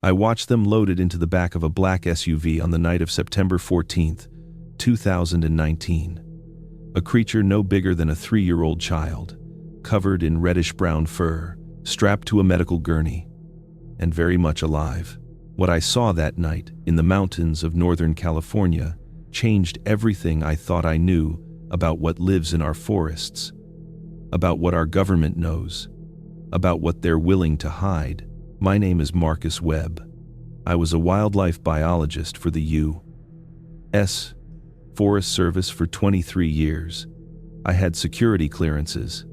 I watched them loaded into the back of a black SUV on the night of September 14th, 2019. A creature no bigger than a 3-year-old child, covered in reddish-brown fur, strapped to a medical gurney, and very much alive. What I saw that night in the mountains of Northern California changed everything I thought I knew about what lives in our forests, about what our government knows, about what they're willing to hide. My name is Marcus Webb. I was a wildlife biologist for the U.S. Forest Service for 23 years. I had security clearances.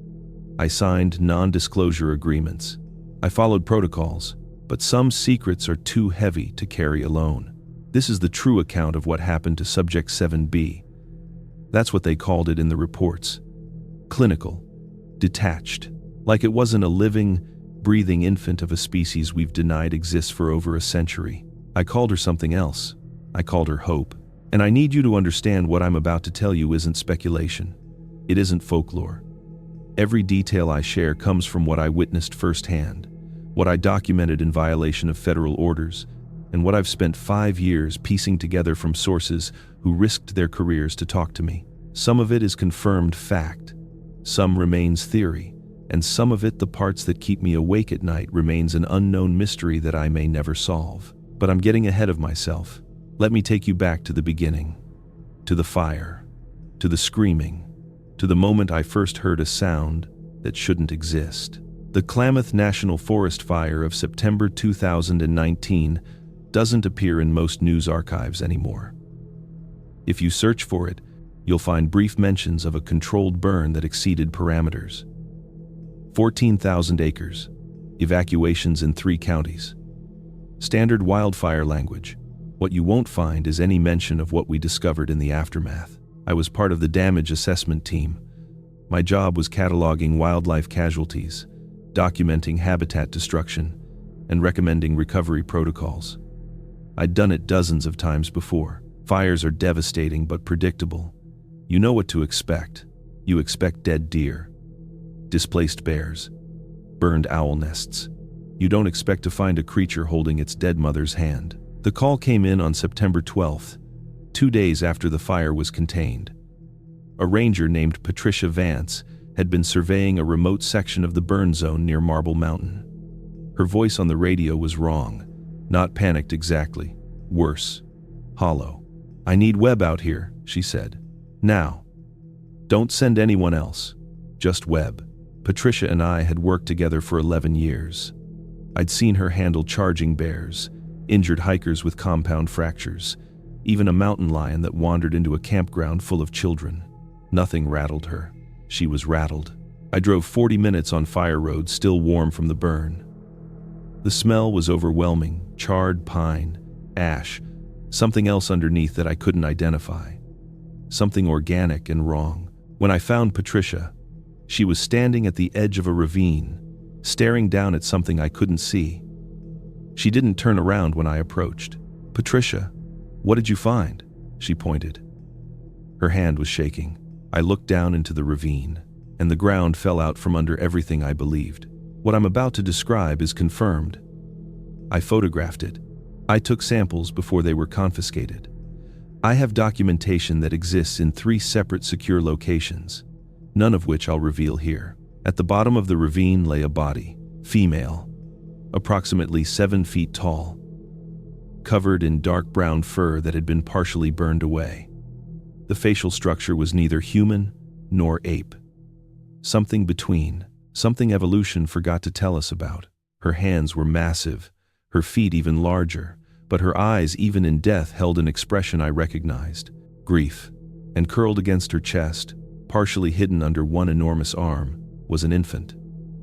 I signed non-disclosure agreements. I followed protocols, but some secrets are too heavy to carry alone. This is the true account of what happened to Subject 7B. That's what they called it in the reports. Clinical. Detached. Like it wasn't a living, breathing infant of a species we've denied exists for over a century. I called her something else. I called her Hope. And I need you to understand what I'm about to tell you isn't speculation. It isn't folklore. Every detail I share comes from what I witnessed firsthand, what I documented in violation of federal orders, and what I've spent 5 years piecing together from sources who risked their careers to talk to me. Some of it is confirmed fact, some remains theory, and some of it, the parts that keep me awake at night, remains an unknown mystery that I may never solve. But I'm getting ahead of myself. Let me take you back to the beginning, to the fire, to the screaming, to the moment I first heard a sound that shouldn't exist. The Klamath National Forest fire of September 2019 doesn't appear in most news archives anymore. If you search for it, you'll find brief mentions of a controlled burn that exceeded parameters. 14,000 acres, evacuations in 3 counties. Standard wildfire language. What you won't find is any mention of what we discovered in the aftermath. I was part of the damage assessment team. My job was cataloging wildlife casualties, documenting habitat destruction, and recommending recovery protocols. I'd done it dozens of times before. Fires are devastating but predictable. You know what to expect. You expect dead deer, displaced bears, burned owl nests. You don't expect to find a creature holding its dead mother's hand. The call came in on September 12th, 2 days after the fire was contained. A ranger named Patricia Vance had been surveying a remote section of the burn zone near Marble Mountain. Her voice on the radio was wrong, not panicked exactly, worse, hollow. "I need Webb out here," she said. "Now. Don't send anyone else, just Webb." Patricia and I had worked together for 11 years. I'd seen her handle charging bears, injured hikers with compound fractures, even a mountain lion that wandered into a campground full of children. Nothing rattled her. She was rattled. I drove 40 minutes on fire roads still warm from the burn. The smell was overwhelming, charred pine, ash, something else underneath that I couldn't identify. Something organic and wrong. When I found Patricia, she was standing at the edge of a ravine, staring down at something I couldn't see. She didn't turn around when I approached. "Patricia, what did you find?" she pointed. Her hand was shaking. I looked down into the ravine, and the ground fell out from under everything I believed. What I'm about to describe is confirmed. I photographed it. I took samples before they were confiscated. I have documentation that exists in 3 separate secure locations, none of which I'll reveal here. At the bottom of the ravine lay a body, female, approximately 7 feet tall, covered in dark brown fur that had been partially burned away. The facial structure was neither human nor ape. Something between, something evolution forgot to tell us about. Her hands were massive, her feet even larger, but her eyes, even in death, held an expression I recognized: grief. And curled against her chest, partially hidden under one enormous arm, was an infant,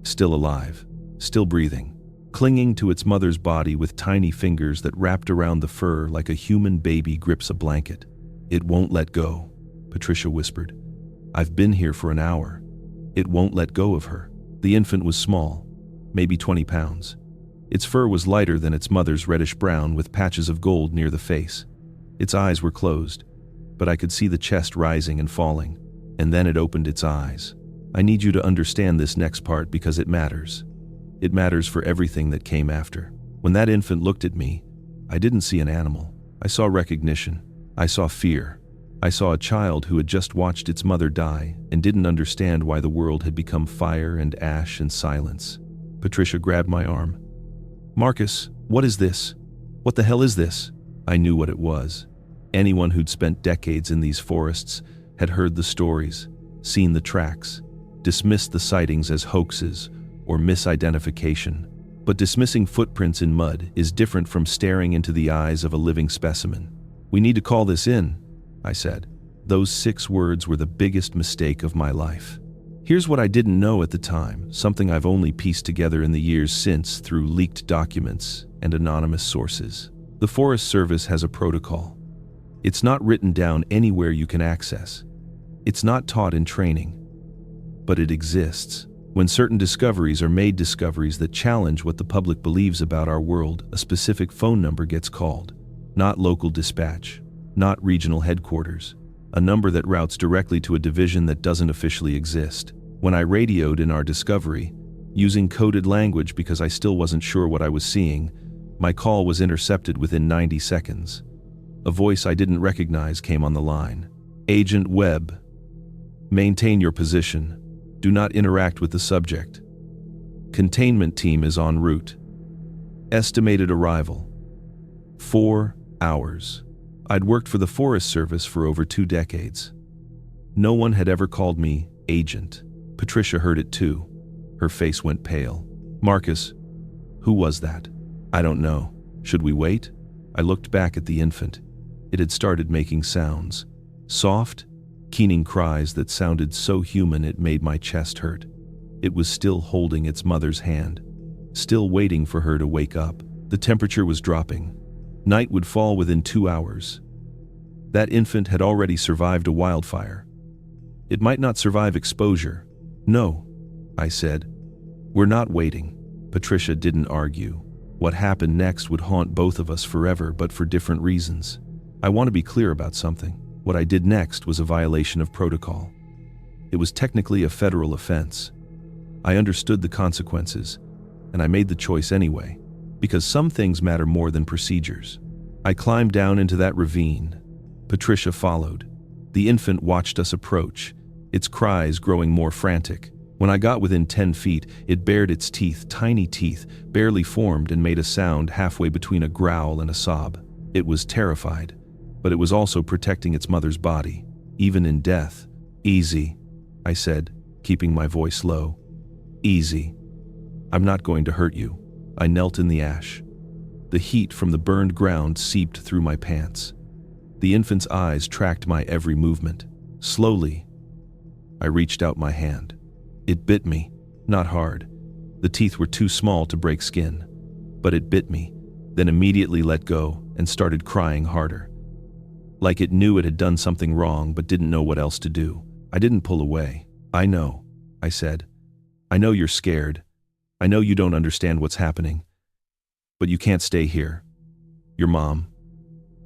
still alive, still breathing, clinging to its mother's body with tiny fingers that wrapped around the fur like a human baby grips a blanket. "It won't let go," Patricia whispered. "I've been here for an hour. It won't let go of her." The infant was small, maybe 20 pounds. Its fur was lighter than its mother's, reddish-brown with patches of gold near the face. Its eyes were closed, but I could see the chest rising and falling, and then it opened its eyes. I need you to understand this next part because it matters. It matters for everything that came after. When that infant looked at me, I didn't see an animal. I saw recognition. I saw fear. I saw a child who had just watched its mother die and didn't understand why the world had become fire and ash and silence. Patricia grabbed my arm. "Marcus, what is this? What the hell is this?" I knew what it was. Anyone who'd spent decades in these forests had heard the stories, seen the tracks, dismissed the sightings as hoaxes or misidentification. But dismissing footprints in mud is different from staring into the eyes of a living specimen. "We need to call this in," I said. Those 6 words were the biggest mistake of my life. Here's what I didn't know at the time, something I've only pieced together in the years since through leaked documents and anonymous sources. The Forest Service has a protocol. It's not written down anywhere you can access. It's not taught in training. But it exists. When certain discoveries are made, discoveries that challenge what the public believes about our world, a specific phone number gets called. Not local dispatch. Not regional headquarters. A number that routes directly to a division that doesn't officially exist. When I radioed in our discovery, using coded language because I still wasn't sure what I was seeing, my call was intercepted within 90 seconds. A voice I didn't recognize came on the line. "Agent Webb, maintain your position. Do not interact with the subject. Containment team is en route. Estimated arrival: 4 hours." I'd worked for the Forest Service for over 2 decades. No one had ever called me agent. Patricia heard it too. Her face went pale. "Marcus, who was that?" "I don't know. Should we wait?" I looked back at the infant. It had started making sounds. Soft, keening cries that sounded so human it made my chest hurt. It was still holding its mother's hand, still waiting for her to wake up. The temperature was dropping. Night would fall within 2 hours. That infant had already survived a wildfire. It might not survive exposure. "No," I said. "We're not waiting." Patricia didn't argue. What happened next would haunt both of us forever, but for different reasons. I want to be clear about something. What I did next was a violation of protocol. It was technically a federal offense. I understood the consequences, and I made the choice anyway, because some things matter more than procedures. I climbed down into that ravine. Patricia followed. The infant watched us approach, its cries growing more frantic. When I got within 10 feet, it bared its teeth, tiny teeth, barely formed, and made a sound halfway between a growl and a sob. It was terrified, but it was also protecting its mother's body, even in death. "Easy," I said, keeping my voice low. "Easy. I'm not going to hurt you." I knelt in the ash. The heat from the burned ground seeped through my pants. The infant's eyes tracked my every movement. Slowly, I reached out my hand. It bit me, not hard. The teeth were too small to break skin. But it bit me, then immediately let go and started crying harder. Like it knew it had done something wrong but didn't know what else to do. I didn't pull away. "I know," I said. "I know you're scared. I know you don't understand what's happening. But you can't stay here. Your mom,"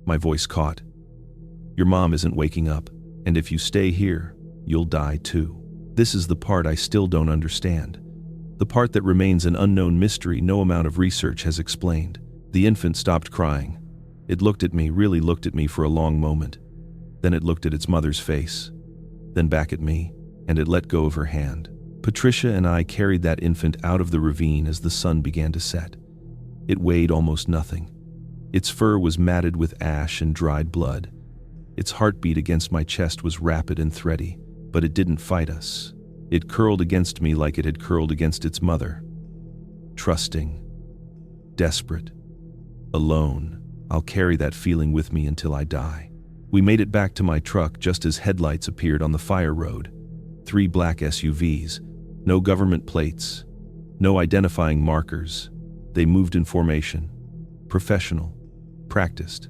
my voice caught, "your mom isn't waking up, and if you stay here, you'll die too." This is the part I still don't understand. The part that remains an unknown mystery no amount of research has explained. The infant stopped crying. It looked at me, really looked at me for a long moment. Then it looked at its mother's face, then back at me, and it let go of her hand. Patricia and I carried that infant out of the ravine as the sun began to set. It weighed almost nothing. Its fur was matted with ash and dried blood. Its heartbeat against my chest was rapid and thready, but it didn't fight us. It curled against me like it had curled against its mother. Trusting, desperate, alone. I'll carry that feeling with me until I die. We made it back to my truck just as headlights appeared on the fire road. 3 black SUVs, no government plates, no identifying markers. They moved in formation. Professional, practiced,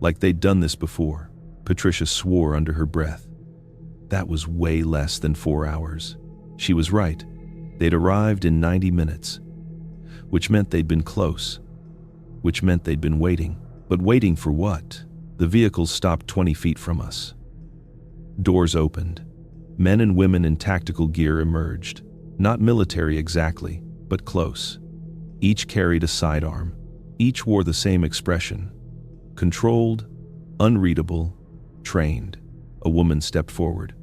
like they'd done this before. Patricia swore under her breath. That was way less than 4 hours. She was right. They'd arrived in 90 minutes, which meant they'd been close, which meant they'd been waiting. But waiting for what? The vehicles stopped 20 feet from us. Doors opened. Men and women in tactical gear emerged. Not military exactly, but close. Each carried a sidearm. Each wore the same expression. Controlled, unreadable, trained. A woman stepped forward.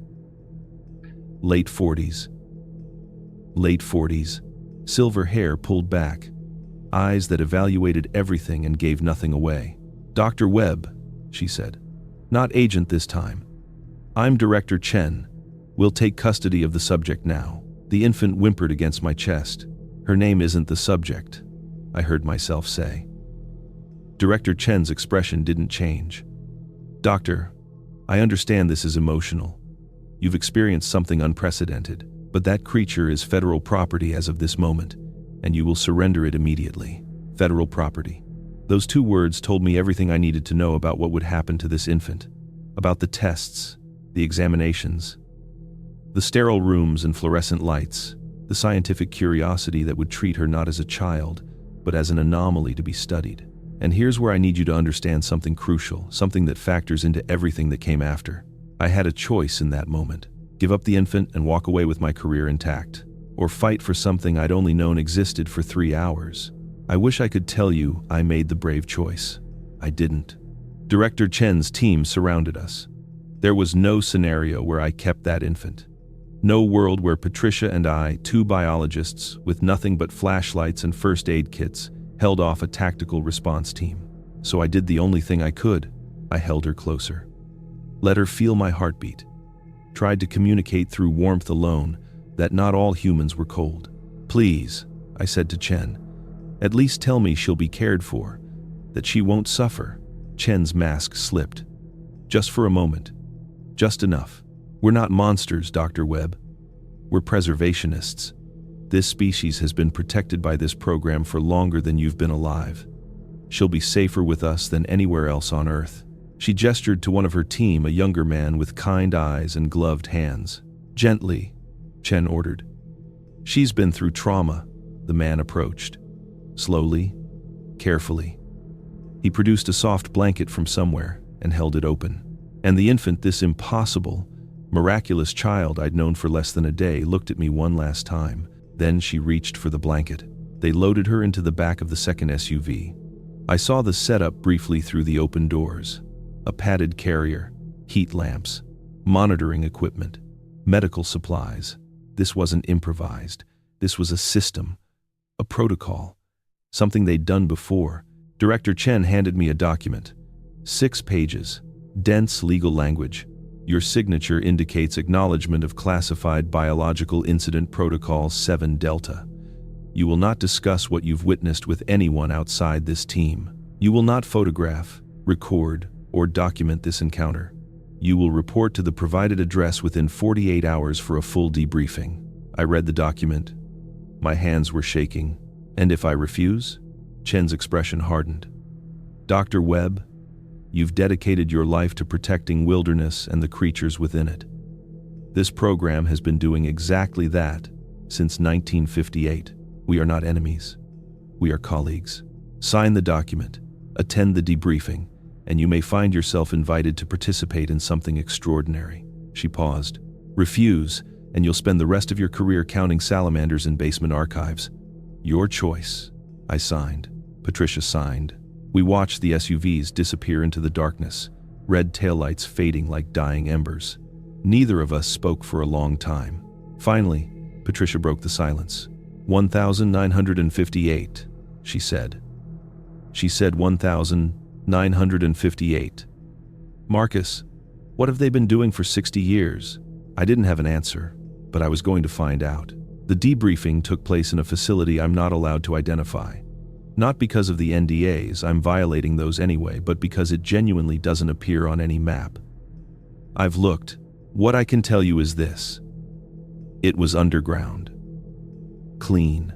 Late 40s. Late 40s. Silver hair pulled back. Eyes that evaluated everything and gave nothing away. "Dr. Webb," she said. "Not agent this time. I'm Director Chen. We'll take custody of the subject now." The infant whimpered against my chest. "Her name isn't the subject," I heard myself say. Director Chen's expression didn't change. "Doctor, I understand this is emotional. You've experienced something unprecedented, but that creature is federal property as of this moment, and you will surrender it immediately." Federal property. Those two words told me everything I needed to know about what would happen to this infant, about the tests, the examinations, the sterile rooms and fluorescent lights, the scientific curiosity that would treat her not as a child, but as an anomaly to be studied. And here's where I need you to understand something crucial, something that factors into everything that came after. I had a choice in that moment: give up the infant and walk away with my career intact, or fight for something I'd only known existed for 3 hours. I wish I could tell you I made the brave choice. I didn't. Director Chen's team surrounded us. There was no scenario where I kept that infant. No world where Patricia and I, two biologists with nothing but flashlights and first aid kits, held off a tactical response team. So I did the only thing I could. I held her closer. Let her feel my heartbeat. Tried to communicate through warmth alone that not all humans were cold. "Please," I said to Chen, "at least tell me she'll be cared for, that she won't suffer." Chen's mask slipped. "Just for a moment. Just enough. We're not monsters, Dr. Webb. We're preservationists. This species has been protected by this program for longer than you've been alive. She'll be safer with us than anywhere else on Earth." She gestured to one of her team, a younger man with kind eyes and gloved hands. "Gently," Chen ordered. "She's been through trauma." The man approached. Slowly, carefully. He produced a soft blanket from somewhere and held it open. And the infant, this impossible, miraculous child I'd known for less than a day, looked at me one last time. Then she reached for the blanket. They loaded her into the back of the second SUV. I saw the setup briefly through the open doors. A padded carrier, heat lamps, monitoring equipment, medical supplies. This wasn't improvised. This was a system, a protocol, something they'd done before. Director Chen handed me a document. 6 pages, dense legal language. "Your signature indicates acknowledgement of classified biological incident protocol 7 Delta. You will not discuss what you've witnessed with anyone outside this team. You will not photograph, record, or document this encounter. You will report to the provided address within 48 hours for a full debriefing." I read the document. My hands were shaking. "And if I refuse?" Chen's expression hardened. "Dr. Webb, you've dedicated your life to protecting wilderness and the creatures within it. This program has been doing exactly that since 1958. We are not enemies. We are colleagues. Sign the document, attend the debriefing, and you may find yourself invited to participate in something extraordinary." She paused. "Refuse, and you'll spend the rest of your career counting salamanders in basement archives. Your choice." I signed. Patricia signed. We watched the SUVs disappear into the darkness, red taillights fading like dying embers. Neither of us spoke for a long time. Finally, Patricia broke the silence. 1958, she said. She said 1958. "Marcus, what have they been doing for 60 years? I didn't have an answer, but I was going to find out. The debriefing took place in a facility I'm not allowed to identify. Not because of the NDAs, I'm violating those anyway, but because it genuinely doesn't appear on any map. I've looked. What I can tell you is this. It was underground. Clean.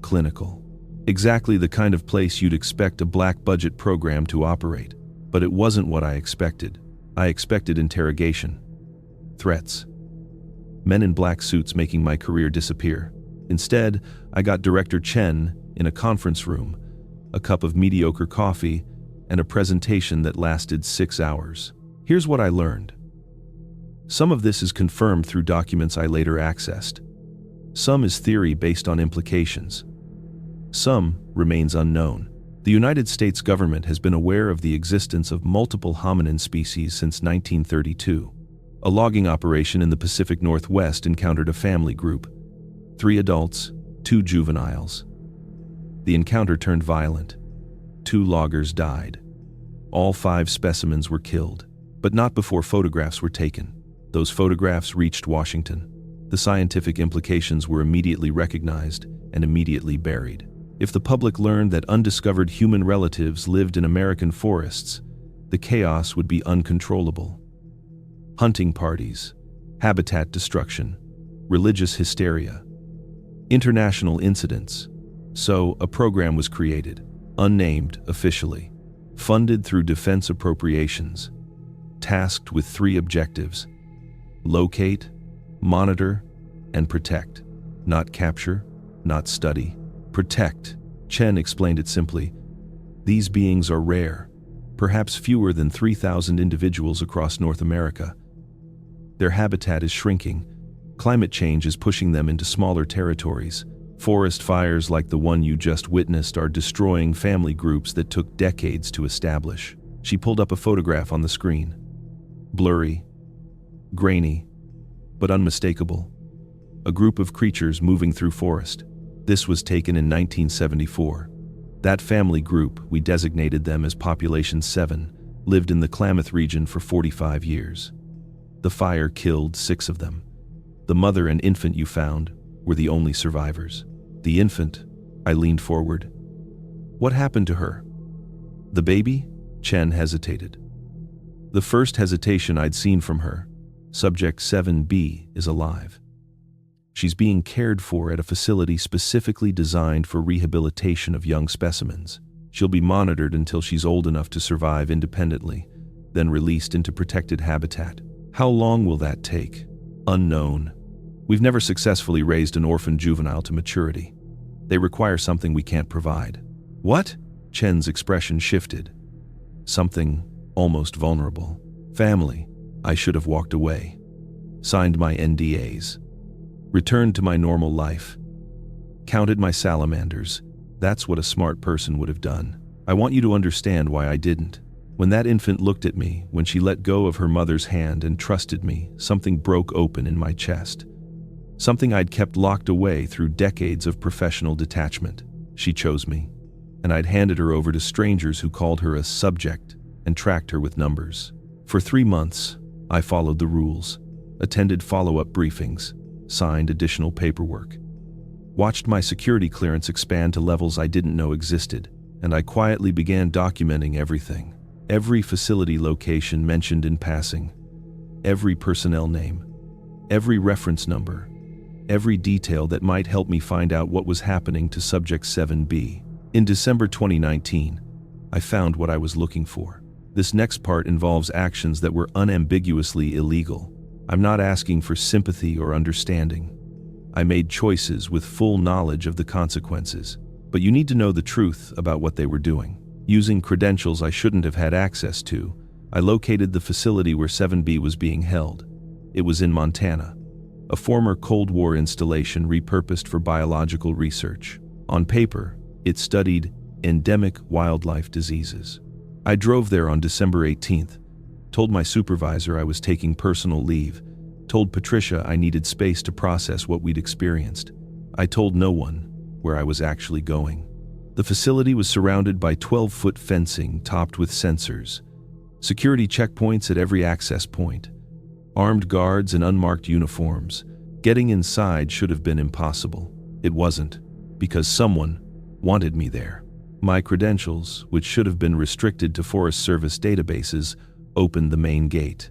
Clinical. Exactly the kind of place you'd expect a black-budget program to operate. But it wasn't what I expected. I expected interrogation. Threats. Men in black suits making my career disappear. Instead, I got Director Chen in a conference room, a cup of mediocre coffee, and a presentation that lasted 6 hours. Here's what I learned. Some of this is confirmed through documents I later accessed. Some is theory based on implications. Some remains unknown. The United States government has been aware of the existence of multiple hominin species since 1932. A logging operation in the Pacific Northwest encountered a family group, 3 adults, 2 juveniles. The encounter turned violent. 2 loggers died. All 5 specimens were killed, but not before photographs were taken. Those photographs reached Washington. The scientific implications were immediately recognized and immediately buried. If the public learned that undiscovered human relatives lived in American forests, the chaos would be uncontrollable. Hunting parties, habitat destruction, religious hysteria, international incidents. So, a program was created, unnamed officially, funded through defense appropriations, tasked with 3 objectives: locate, monitor, and protect. Not capture, not study. Protect. Chen explained it simply. These beings are rare, perhaps fewer than 3,000 individuals across North America. Their habitat is shrinking. Climate change is pushing them into smaller territories. Forest fires like the one you just witnessed are destroying family groups that took decades to establish. She pulled up a photograph on the screen. Blurry, grainy, but unmistakable. A group of creatures moving through forest. This was taken in 1974. That family group, we designated them as Population 7, lived in the Klamath region for 45 years. The fire killed 6 of them. The mother and infant you found were the only survivors. The infant, I leaned forward. What happened to her? The baby? Chen hesitated. The first hesitation I'd seen from her. Subject 7B is alive. She's being cared for at a facility specifically designed for rehabilitation of young specimens. She'll be monitored until she's old enough to survive independently, then released into protected habitat. How long will that take? Unknown. We've never successfully raised an orphan juvenile to maturity. They require something we can't provide. What? Chen's expression shifted. Something almost vulnerable. Family. I should have walked away. Signed my NDAs. Returned to my normal life. Counted my salamanders. That's what a smart person would have done. I want you to understand why I didn't. When that infant looked at me, when she let go of her mother's hand and trusted me, something broke open in my chest. Something I'd kept locked away through decades of professional detachment. She chose me, and I'd handed her over to strangers who called her a subject and tracked her with numbers. For 3 months, I followed the rules, attended follow-up briefings, signed additional paperwork, watched my security clearance expand to levels I didn't know existed, and I quietly began documenting everything. Every facility location mentioned in passing, every personnel name, every reference number, every detail that might help me find out what was happening to Subject 7B. In December 2019, I found what I was looking for. This next part involves actions that were unambiguously illegal. I'm not asking for sympathy or understanding. I made choices with full knowledge of the consequences, but you need to know the truth about what they were doing. Using credentials I shouldn't have had access to, I located the facility where 7B was being held. It was in Montana, a former Cold War installation repurposed for biological research. On paper, it studied endemic wildlife diseases. I drove there on December 18th, told my supervisor I was taking personal leave, told Patricia I needed space to process what we'd experienced. I told no one where I was actually going. The facility was surrounded by 12-foot fencing topped with sensors, security checkpoints at every access point, armed guards in unmarked uniforms. Getting inside should have been impossible. It wasn't, because someone wanted me there. My credentials, which should have been restricted to Forest Service databases, opened the main gate.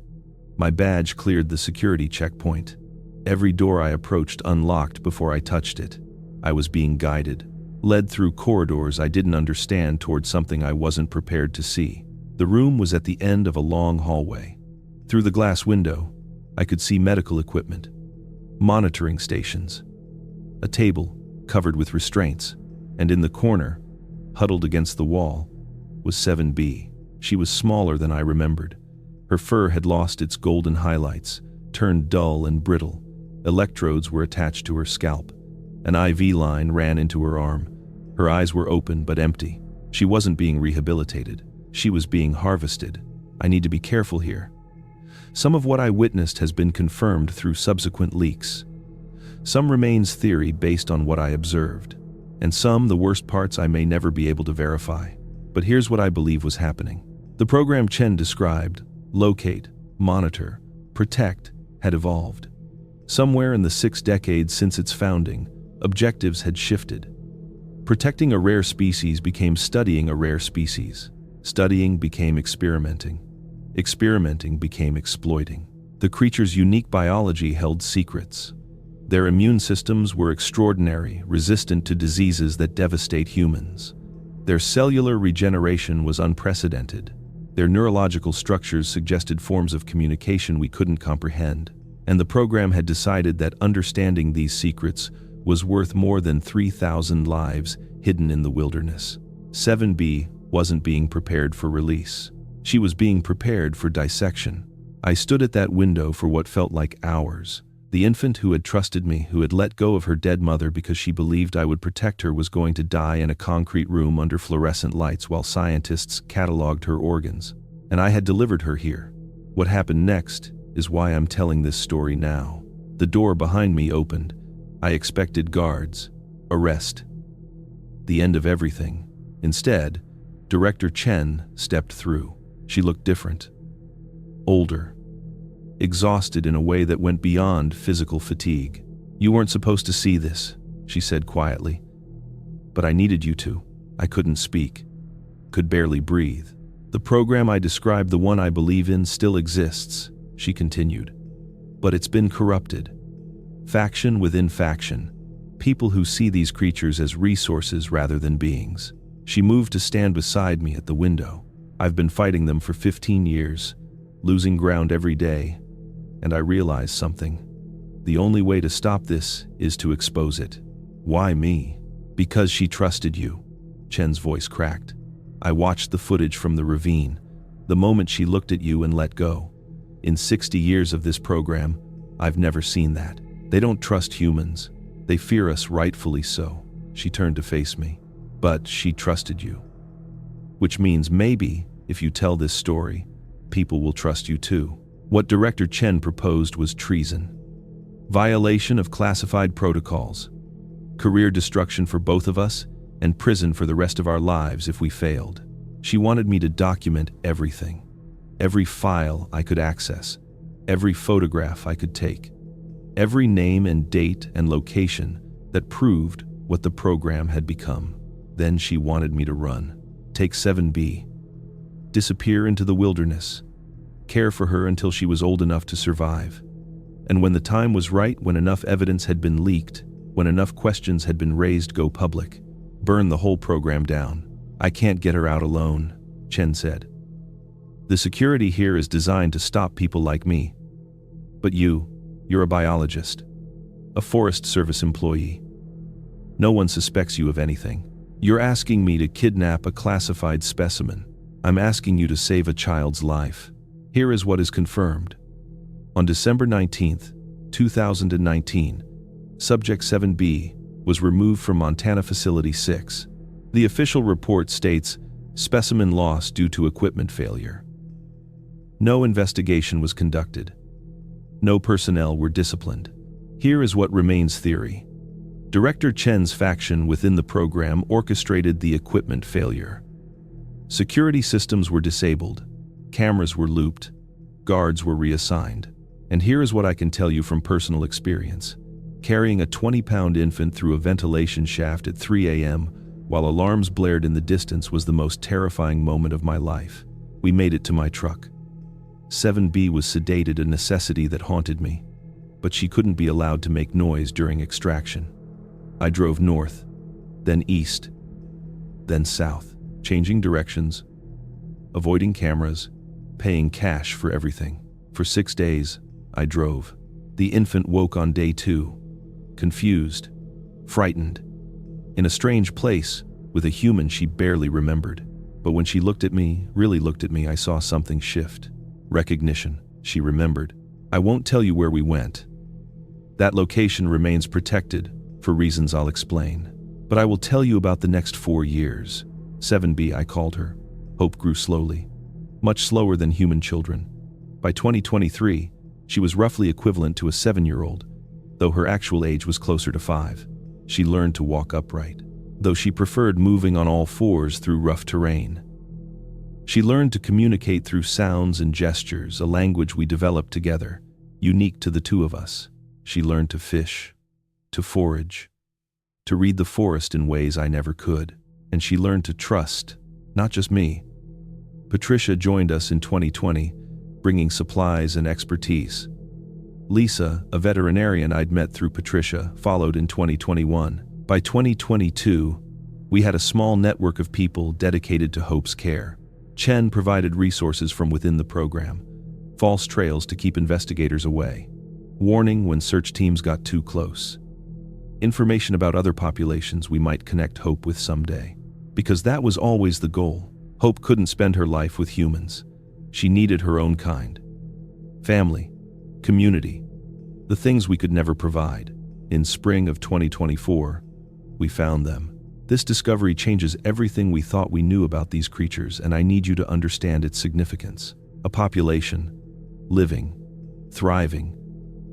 My badge cleared the security checkpoint. Every door I approached unlocked before I touched it. I was being guided, led through corridors I didn't understand toward something I wasn't prepared to see. The room was at the end of a long hallway. Through the glass window, I could see medical equipment, monitoring stations, a table covered with restraints, and in the corner, huddled against the wall, was 7B. She was smaller than I remembered. Her fur had lost its golden highlights, turned dull and brittle. Electrodes were attached to her scalp. An IV line ran into her arm. Her eyes were open but empty. She wasn't being rehabilitated. She was being harvested. I need to be careful here. Some of what I witnessed has been confirmed through subsequent leaks. Some remains theory based on what I observed. And some, the worst parts, I may never be able to verify. But here's what I believe was happening. The program Chen described, locate, monitor, protect, had evolved. Somewhere in the 6 decades since its founding, objectives had shifted. Protecting a rare species became studying a rare species. Studying became experimenting. Experimenting became exploiting. The creature's unique biology held secrets. Their immune systems were extraordinary, resistant to diseases that devastate humans. Their cellular regeneration was unprecedented. Their neurological structures suggested forms of communication we couldn't comprehend. And the program had decided that understanding these secrets was worth more than 3,000 lives hidden in the wilderness. 7B wasn't being prepared for release. She was being prepared for dissection. I stood at that window for what felt like hours. The infant who had trusted me, who had let go of her dead mother because she believed I would protect her, was going to die in a concrete room under fluorescent lights while scientists cataloged her organs. And I had delivered her here. What happened next is why I'm telling this story now. The door behind me opened. I expected guards, arrest, the end of everything. Instead, Director Chen stepped through. She looked different, older, exhausted in a way that went beyond physical fatigue. "You weren't supposed to see this," she said quietly. "But I needed you to. I couldn't speak, could barely breathe. The program I described, the one I believe in, still exists," she continued. "But it's been corrupted. Faction within faction. People who see these creatures as resources rather than beings." She moved to stand beside me at the window. "I've been fighting them for 15 years, losing ground every day, and I realized something. The only way to stop this is to expose it." "Why me?" "Because she trusted you." Chen's voice cracked. "I watched the footage from the ravine, the moment she looked at you and let go. In 60 years of this program, I've never seen that. They don't trust humans. They fear us, rightfully so." She turned to face me. "But she trusted you. Which means maybe, if you tell this story, people will trust you too." What Director Chen proposed was treason. Violation of classified protocols. Career destruction for both of us, and prison for the rest of our lives if we failed. She wanted me to document everything. Every file I could access. Every photograph I could take. Every name and date and location that proved what the program had become. Then she wanted me to run. Take 7B. Disappear into the wilderness. Care for her until she was old enough to survive. And when the time was right, when enough evidence had been leaked, when enough questions had been raised, go public. Burn the whole program down. "I can't get her out alone," Chen said. "The security here is designed to stop people like me. But you're a biologist, a Forest Service employee. No one suspects you of anything. You're asking me to kidnap a classified specimen. I'm asking you to save a child's life. Here is what is confirmed. On December 19th, 2019, Subject 7B was removed from Montana Facility 6. The official report states, specimen loss due to equipment failure. No investigation was conducted. No personnel were disciplined. Here is what remains theory. Director Chen's faction within the program orchestrated the equipment failure. Security systems were disabled. Cameras were looped. Guards were reassigned. And here is what I can tell you from personal experience. Carrying a 20-pound infant through a ventilation shaft at 3 a.m. while alarms blared in the distance was the most terrifying moment of my life. We made it to my truck. 7B was sedated, a necessity that haunted me, but she couldn't be allowed to make noise during extraction. I drove north, then east, then south, changing directions, avoiding cameras, paying cash for everything. For 6 days, I drove. The infant woke on day 2, confused, frightened, in a strange place, with a human she barely remembered. But when she looked at me, really looked at me, I saw something shift. Recognition, she remembered. I won't tell you where we went. That location remains protected, for reasons I'll explain. But I will tell you about the next 4 years. 7B, I called her. Hope grew slowly, much slower than human children. By 2023, she was roughly equivalent to a 7-year-old, though her actual age was closer to 5. She learned to walk upright, though she preferred moving on all fours through rough terrain. She learned to communicate through sounds and gestures, a language we developed together, unique to the two of us. She learned to fish, to forage, to read the forest in ways I never could. And she learned to trust, not just me. Patricia joined us in 2020, bringing supplies and expertise. Lisa, a veterinarian I'd met through Patricia, followed in 2021. By 2022, we had a small network of people dedicated to Hope's care. Chen provided resources from within the program, false trails to keep investigators away, warning when search teams got too close, information about other populations we might connect Hope with someday. Because that was always the goal. Hope couldn't spend her life with humans. She needed her own kind. Family, community, the things we could never provide. In spring of 2024, we found them. This discovery changes everything we thought we knew about these creatures, and I need you to understand its significance. A population, living, thriving,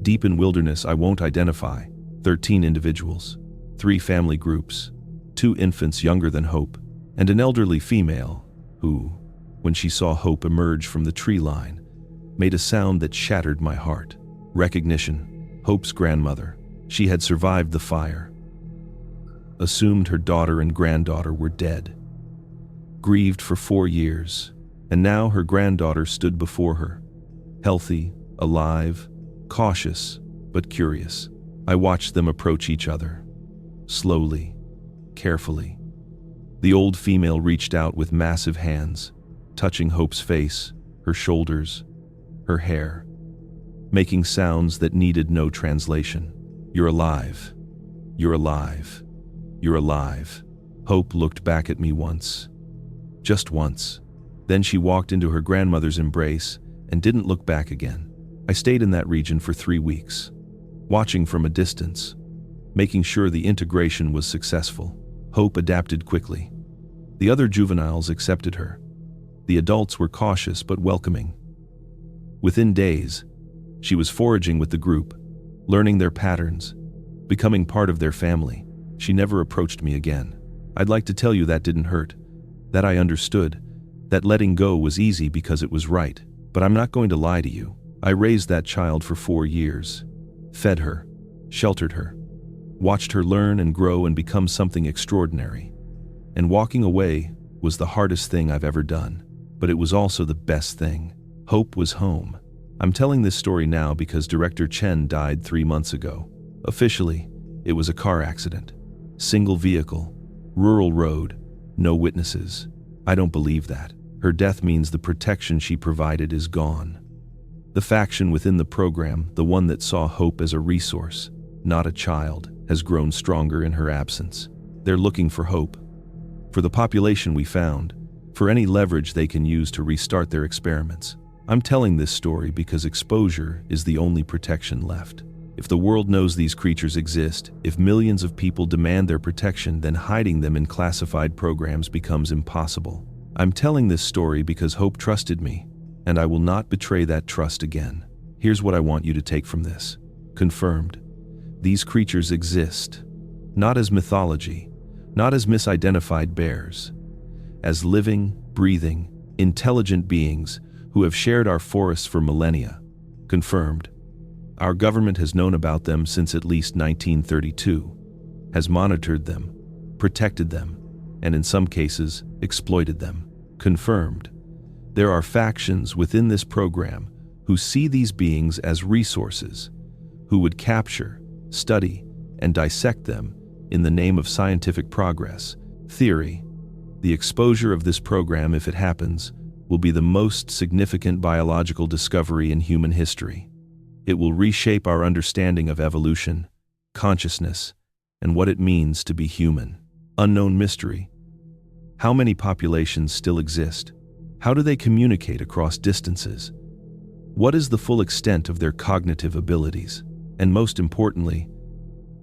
deep in wilderness I won't identify, 13 individuals, 3 family groups, 2 infants younger than Hope, and an elderly female who, when she saw Hope emerge from the tree line, made a sound that shattered my heart. Recognition. Hope's grandmother. She had survived the fire. Assumed her daughter and granddaughter were dead. Grieved for 4 years, and now her granddaughter stood before her. Healthy, alive, cautious, but curious. I watched them approach each other. Slowly, carefully. The old female reached out with massive hands, touching Hope's face, her shoulders, her hair, making sounds that needed no translation. You're alive. You're alive. You're alive. Hope looked back at me once. Just once. Then she walked into her grandmother's embrace and didn't look back again. I stayed in that region for 3 weeks, watching from a distance, making sure the integration was successful. Hope adapted quickly. The other juveniles accepted her. The adults were cautious but welcoming. Within days, she was foraging with the group, learning their patterns, becoming part of their family. She never approached me again. I'd like to tell you that didn't hurt, that I understood, that letting go was easy because it was right. But I'm not going to lie to you. I raised that child for 4 years, fed her, sheltered her, watched her learn and grow and become something extraordinary. And walking away was the hardest thing I've ever done, but it was also the best thing. Hope was home. I'm telling this story now because Director Chen died 3 months ago. Officially, it was a car accident. Single vehicle, rural road, no witnesses. I don't believe that. Her death means the protection she provided is gone. The faction within the program, the one that saw Hope as a resource, not a child, has grown stronger in her absence. They're looking for Hope, for the population we found, for any leverage they can use to restart their experiments. I'm telling this story because exposure is the only protection left. If the world knows these creatures exist, if millions of people demand their protection, then hiding them in classified programs becomes impossible. I'm telling this story because Hope trusted me, and I will not betray that trust again. Here's what I want you to take from this. Confirmed. These creatures exist, not as mythology, not as misidentified bears, as living, breathing, intelligent beings who have shared our forests for millennia. Confirmed. Our government has known about them since at least 1932, has monitored them, protected them, and in some cases, exploited them. Confirmed. There are factions within this program who see these beings as resources, who would capture, study, and dissect them in the name of scientific progress. Theory. The exposure of this program, if it happens, will be the most significant biological discovery in human history. It will reshape our understanding of evolution, consciousness, and what it means to be human. Unknown mystery. How many populations still exist? How do they communicate across distances? What is the full extent of their cognitive abilities? And most importantly,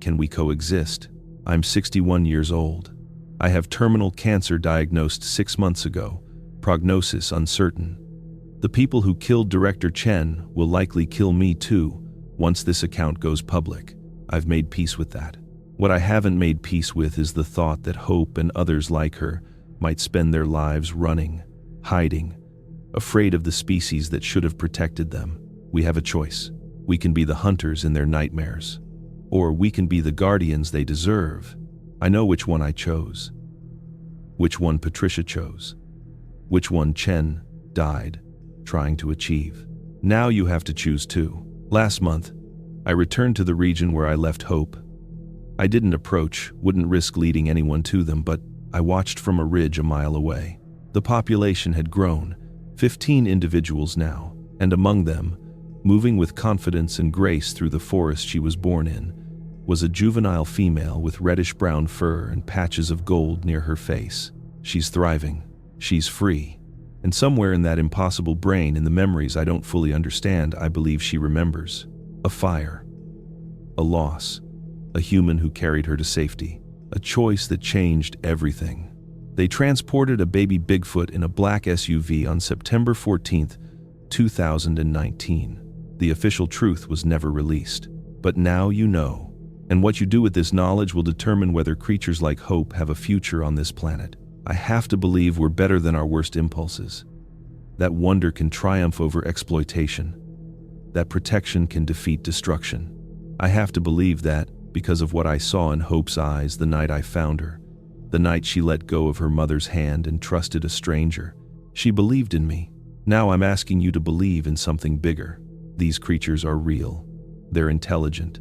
can we coexist? I'm 61 years old. I have terminal cancer diagnosed 6 months ago, prognosis uncertain. The people who killed Director Chen will likely kill me too, once this account goes public. I've made peace with that. What I haven't made peace with is the thought that Hope and others like her might spend their lives running, hiding, afraid of the species that should have protected them. We have a choice. We can be the hunters in their nightmares, or we can be the guardians they deserve. I know which one I chose. Which one Patricia chose. Which one Chen died trying to achieve. Now you have to choose too. Last month, I returned to the region where I left Hope. I didn't approach, wouldn't risk leading anyone to them, but I watched from a ridge a mile away. The population had grown, 15 individuals now, and among them, moving with confidence and grace through the forest she was born in, was a juvenile female with reddish-brown fur and patches of gold near her face. She's thriving. She's free. And somewhere in that impossible brain, in the memories I don't fully understand, I believe she remembers. A fire. A loss. A human who carried her to safety. A choice that changed everything. They transported a baby Bigfoot in a black SUV on September 14, 2019. The official truth was never released. But now you know. And what you do with this knowledge will determine whether creatures like Hope have a future on this planet. I have to believe we're better than our worst impulses. That wonder can triumph over exploitation. That protection can defeat destruction. I have to believe that because of what I saw in Hope's eyes the night I found her, the night she let go of her mother's hand and trusted a stranger. She believed in me. Now I'm asking you to believe in something bigger. These creatures are real. They're intelligent.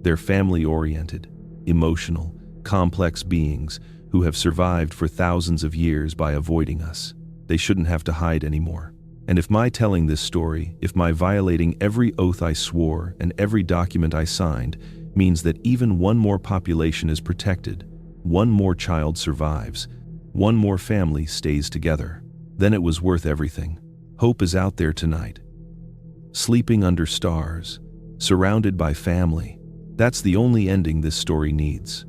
They're family-oriented, emotional, complex beings who have survived for thousands of years by avoiding us. They shouldn't have to hide anymore. And if my telling this story, if my violating every oath I swore and every document I signed, means that even one more population is protected, one more child survives, one more family stays together, then it was worth everything. Hope is out there tonight, sleeping under stars, surrounded by family. That's the only ending this story needs.